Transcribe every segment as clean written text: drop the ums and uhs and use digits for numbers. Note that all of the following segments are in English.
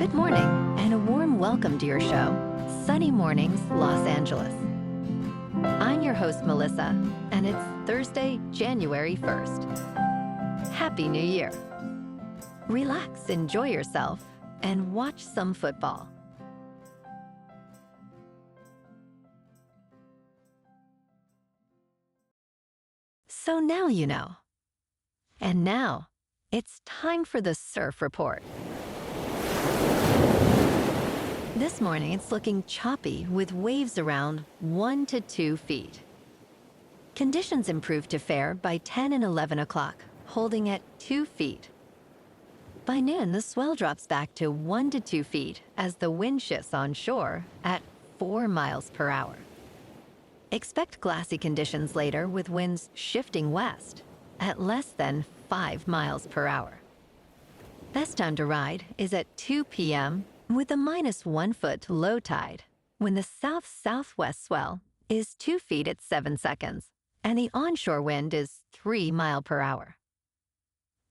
Good morning, and a warm welcome to your show, Sunny Mornings, Los Angeles. I'm your host, Melissa, and it's Thursday, January 1st. Happy New Year. Relax, enjoy yourself, and watch some football. So now you know. And now, it's time for the surf report. This morning, it's looking choppy with waves around 1 to 2 feet. Conditions improved to fair by 10 and 11 o'clock, holding at 2 feet. By noon, the swell drops back to 1 to 2 feet as the wind shifts on shore at 4 miles per hour. Expect glassy conditions later with winds shifting west at less than 5 miles per hour. Best time to ride is at 2 p.m. with a -1 foot low tide, when the south-southwest swell is 2 feet at 7 seconds, and the onshore wind is 3 miles per hour.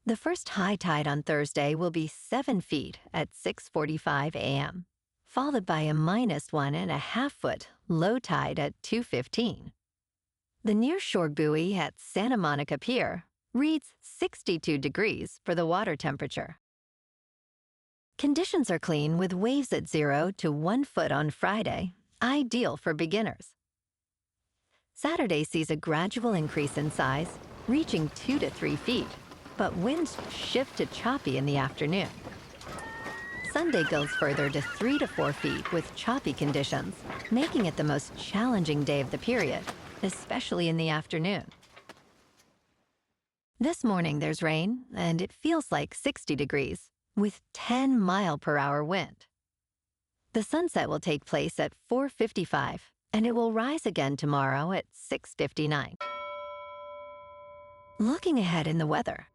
The first high tide on Thursday will be 7 feet at 6:45 a.m., followed by a -1.5 foot low tide at 2:15. The nearshore buoy at Santa Monica Pier reads 62 degrees for the water temperature. Conditions are clean with waves at 0 to 1 foot on Friday, ideal for beginners. Saturday sees a gradual increase in size, reaching 2 to 3 feet, but winds shift to choppy in the afternoon. Sunday goes further to 3 to 4 feet with choppy conditions, making it the most challenging day of the period, especially in the afternoon. This morning there's rain, and it feels like 60 degrees, with 10 mile per hour wind. The sunset will take place at 4:55, and it will rise again tomorrow at 6:59. Looking ahead in the weather.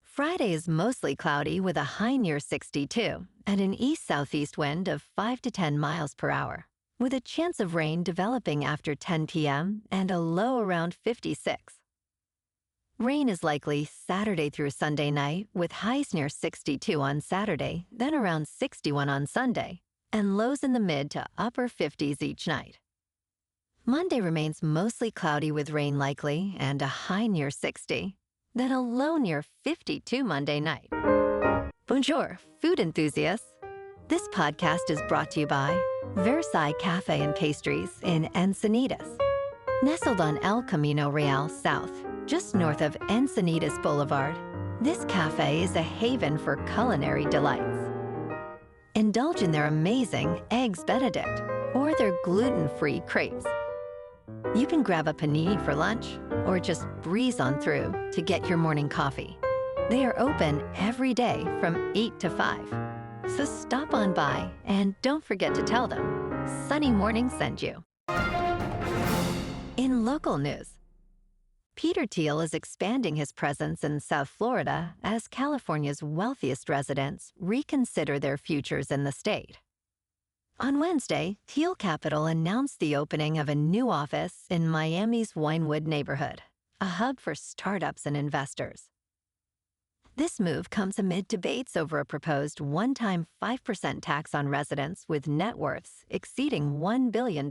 Friday is mostly cloudy with a high near 62 and an east-southeast wind of 5 to 10 miles per hour, with a chance of rain developing after 10 p.m. and a low around 56. Rain is likely Saturday through Sunday night, with highs near 62 on Saturday, then around 61 on Sunday, and lows in the mid to upper 50s each night. Monday remains mostly cloudy with rain likely and a high near 60, then a low near 52 Monday night. Bonjour, food enthusiasts. This podcast is brought to you by Versailles Cafe and Pastries in Encinitas. Nestled on El Camino Real South, just north of Encinitas Boulevard, this cafe is a haven for culinary delights. Indulge in their amazing Eggs Benedict or their gluten-free crepes. You can grab a panini for lunch or just breeze on through to get your morning coffee. They are open every day from 8 to 5. So stop on by and don't forget to tell them Sunny Morning sent you. In local news, Peter Thiel is expanding his presence in South Florida as California's wealthiest residents reconsider their futures in the state. On Wednesday, Thiel Capital announced the opening of a new office in Miami's Wynwood neighborhood, a hub for startups and investors. This move comes amid debates over a proposed one-time 5% tax on residents with net worths exceeding $1 billion,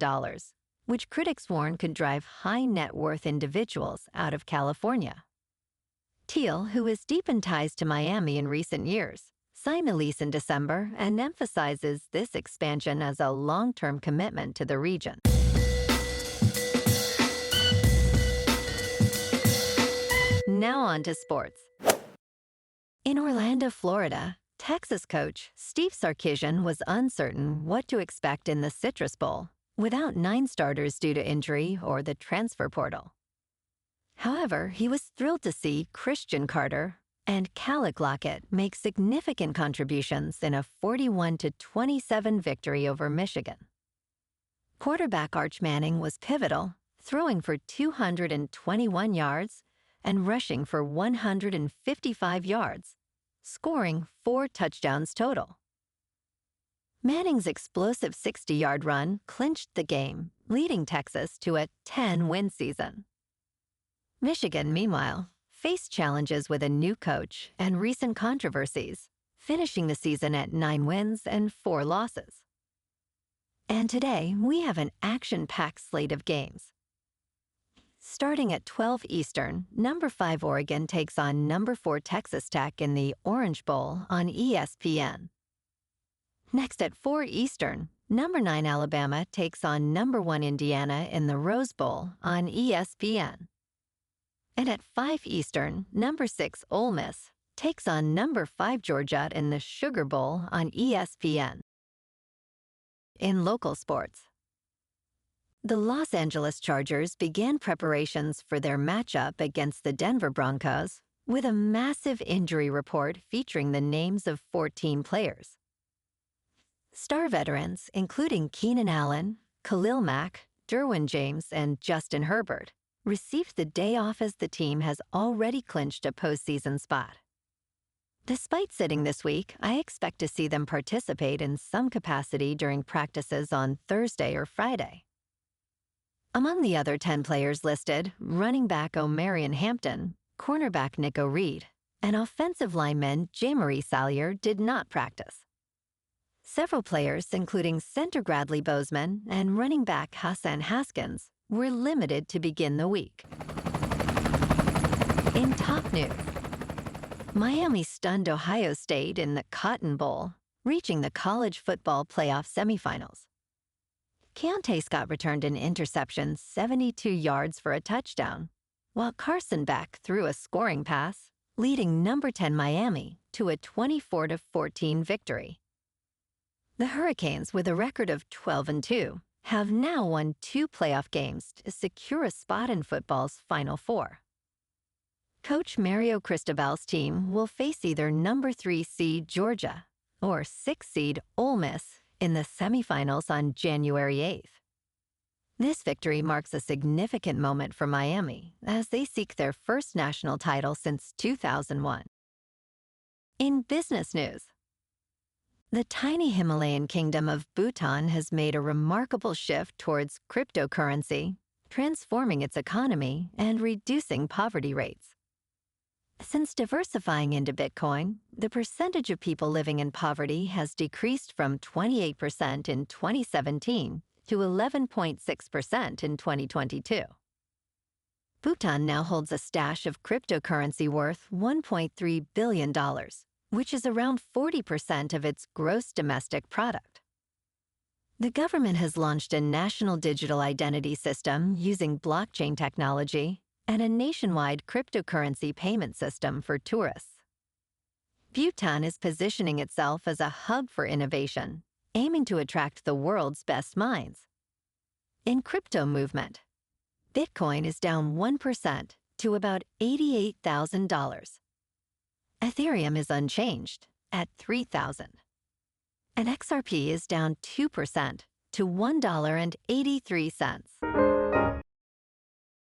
which critics warn could drive high net worth individuals out of California. Thiel, who has deepened ties to Miami in recent years, signed a lease in December and emphasizes this expansion as a long-term commitment to the region. Now on to sports. In Orlando, Florida, Texas coach Steve Sarkisian was uncertain what to expect in the Citrus Bowl, without 9 starters due to injury or the transfer portal. However, he was thrilled to see Christian Carter and Calic Lockett make significant contributions in a 41-27 victory over Michigan. Quarterback Arch Manning was pivotal, throwing for 221 yards and rushing for 155 yards, scoring 4 touchdowns total. Manning's explosive 60-yard run clinched the game, leading Texas to a 10-win season. Michigan, meanwhile, faced challenges with a new coach and recent controversies, finishing the season at 9 wins and 4 losses. And today, we have an action-packed slate of games. Starting at 12 Eastern, number 5 Oregon takes on number 4 Texas Tech in the Orange Bowl on ESPN. Next at 4 Eastern, number 9 Alabama takes on number 1 Indiana in the Rose Bowl on ESPN. And at 5 Eastern, number 6 Ole Miss takes on number 5 Georgia in the Sugar Bowl on ESPN. In local sports, the Los Angeles Chargers began preparations for their matchup against the Denver Broncos with a massive injury report featuring the names of 14 players. Star veterans, including Keenan Allen, Khalil Mack, Derwin James, and Justin Herbert, received the day off as the team has already clinched a postseason spot. Despite sitting this week, I expect to see them participate in some capacity during practices on Thursday or Friday. Among the other 10 players listed, running back Omarion Hampton, cornerback Nico Reed, and offensive lineman J-Marie Salyer did not practice. Several players, including center Bradley Bozeman and running back Hassan Haskins, were limited to begin the week. In top news, Miami stunned Ohio State in the Cotton Bowl, reaching the college football playoff semifinals. Keontae Scott returned an interception 72 yards for a touchdown, while Carson Beck threw a scoring pass, leading number 10 Miami to a 24-14 victory. The Hurricanes, with a record of 12-2, have now won 2 playoff games to secure a spot in football's Final Four. Coach Mario Cristobal's team will face either number 3 seed Georgia or 6 seed Ole Miss in the semifinals on January 8th. This victory marks a significant moment for Miami as they seek their first national title since 2001. In business news, the tiny Himalayan kingdom of Bhutan has made a remarkable shift towards cryptocurrency, transforming its economy and reducing poverty rates. Since diversifying into Bitcoin, the percentage of people living in poverty has decreased from 28% in 2017 to 11.6% in 2022. Bhutan now holds a stash of cryptocurrency worth $1.3 billion, which is around 40% of its gross domestic product. The government has launched a national digital identity system using blockchain technology and a nationwide cryptocurrency payment system for tourists. Bhutan is positioning itself as a hub for innovation, aiming to attract the world's best minds. In crypto movement, Bitcoin is down 1% to about $88,000. Ethereum is unchanged at $3,000. And XRP is down 2% to $1.83.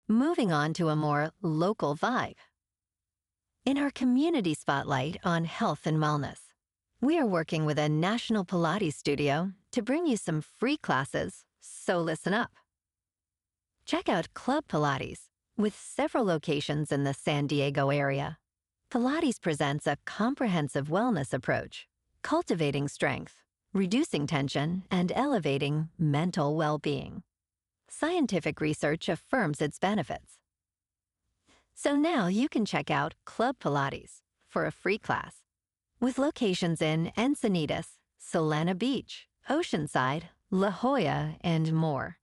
Moving on to a more local vibe. In our community spotlight on health and wellness, we are working with a national Pilates studio to bring you some free classes, so listen up. Check out Club Pilates, with several locations in the San Diego area. Pilates presents a comprehensive wellness approach, cultivating strength, reducing tension, and elevating mental well-being. Scientific research affirms its benefits. So now you can check out Club Pilates for a free class, with locations in Encinitas, Solana Beach, Oceanside, La Jolla, and more.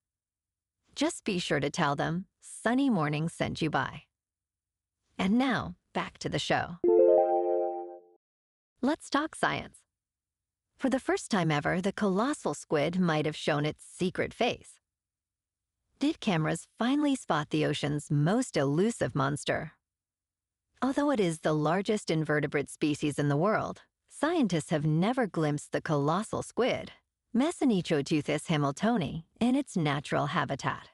Just be sure to tell them Sunny Morning sent you by. And now, back to the show. Let's talk science. For the first time ever, the colossal squid might have shown its secret face. Did cameras finally spot the ocean's most elusive monster? Although it is the largest invertebrate species in the world, scientists have never glimpsed the colossal squid, Mesonychoteuthis hamiltoni, in its natural habitat.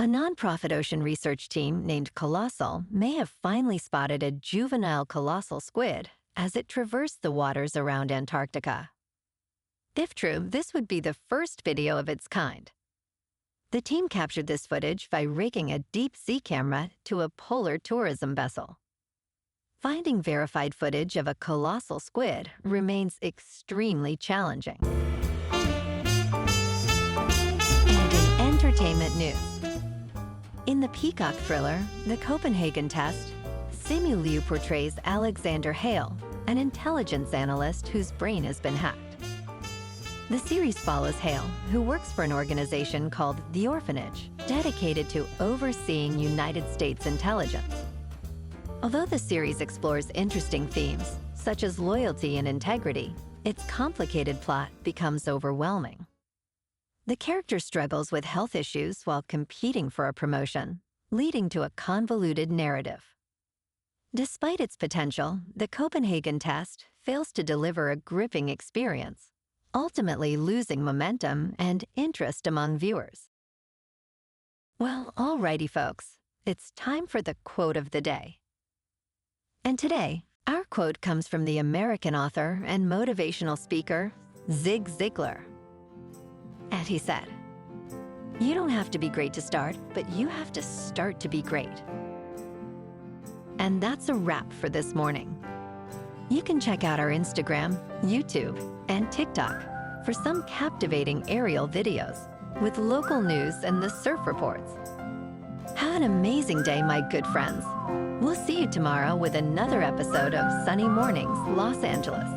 A nonprofit ocean research team named Kolossal may have finally spotted a juvenile colossal squid as it traversed the waters around Antarctica. If true, this would be the first video of its kind. The team captured this footage by rigging a deep-sea camera to a polar tourism vessel. Finding verified footage of a colossal squid remains extremely challenging. And in entertainment news, in the Peacock thriller, The Copenhagen Test, Simu Liu portrays Alexander Hale, an intelligence analyst whose brain has been hacked. The series follows Hale, who works for an organization called The Orphanage, dedicated to overseeing United States intelligence. Although the series explores interesting themes, such as loyalty and integrity, its complicated plot becomes overwhelming. The character struggles with health issues while competing for a promotion, leading to a convoluted narrative. Despite its potential, the Copenhagen Test fails to deliver a gripping experience, ultimately losing momentum and interest among viewers. Well, alrighty folks, it's time for the quote of the day. And today, our quote comes from the American author and motivational speaker, Zig Ziglar. And he said, "You don't have to be great to start, but you have to start to be great." And that's a wrap for this morning. You can check out our Instagram, YouTube, and TikTok for some captivating aerial videos with local news and the surf reports. Have an amazing day, my good friends. We'll see you tomorrow with another episode of Sunny Mornings, Los Angeles.